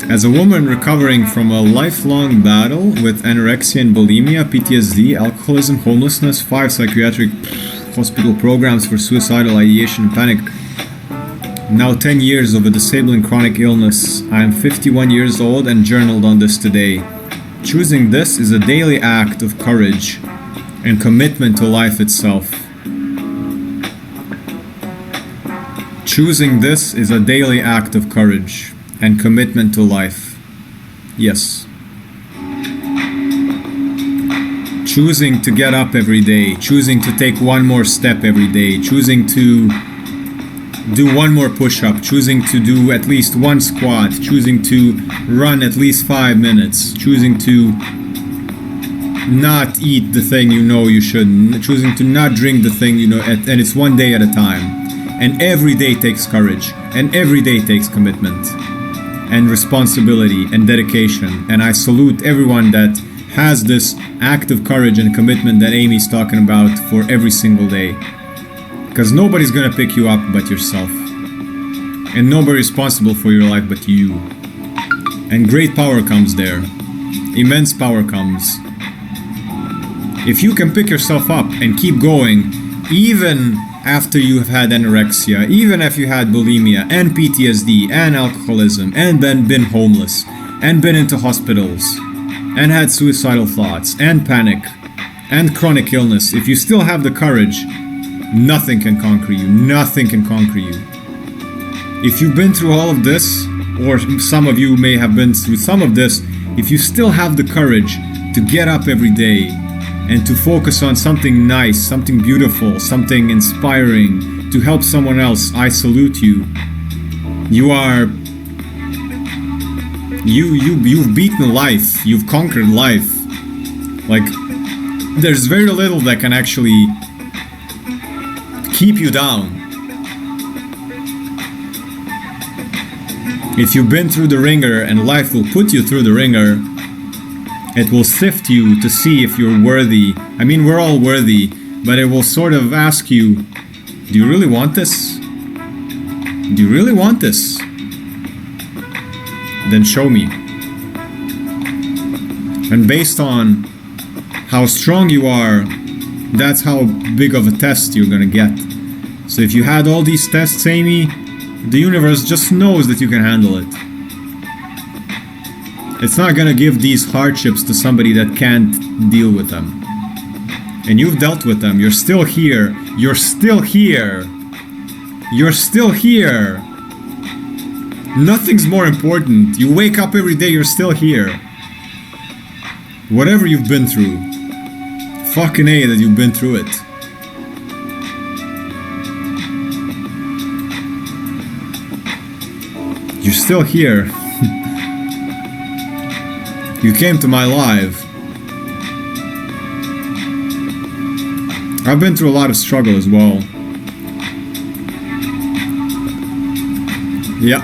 As a woman recovering from a lifelong battle with anorexia and bulimia, PTSD, alcoholism, homelessness, 5 psychiatric hospital programs for suicidal ideation and panic, now 10 years of a disabling chronic illness, I am 51 years old and journaled on this today. Choosing this is a daily act of courage and commitment to life itself. Choosing this is a daily act of courage and commitment to life. Yes. Choosing to get up every day, choosing to take one more step every day, choosing to do one more push-up, choosing to do at least one squat, choosing to run at least 5 minutes, choosing to not eat the thing you know you shouldn't, choosing to not drink the thing you know, and it's one day at a time. And every day takes courage, and every day takes commitment, and responsibility, and dedication. And I salute everyone that has this act of courage and commitment that Amy's talking about for every single day. Because nobody's gonna pick you up but yourself. And nobody's responsible for your life but you. And great power comes there. Immense power comes. If you can pick yourself up and keep going, even after you have had anorexia, even if you had bulimia and PTSD and alcoholism and then been homeless and been into hospitals and had suicidal thoughts and panic and chronic illness, if you still have the courage, nothing can conquer you. Nothing can conquer you. If you've been through all of this, or some of you may have been through some of this, if you still have the courage to get up every day and to focus on something nice, something beautiful, something inspiring, to help someone else, I salute you. You've beaten life. You've conquered life. Like, there's very little that can actually keep you down. If you've been through the ringer and life will put you through the ringer, it will sift you to see if you're worthy. I mean, we're all worthy, but it will sort of ask you, do you really want this? Do you really want this? Then show me. And based on how strong you are, that's how big of a test you're gonna get. So if you had all these tests, Amy, the universe just knows that you can handle it. It's not gonna give these hardships to somebody that can't deal with them. And you've dealt with them. You're still here. You're still here. You're still here. Nothing's more important. You wake up every day, you're still here. Whatever you've been through, fucking A that you've been through it. You're still here. You came to my live. I've been through a lot of struggle as well. Yeah.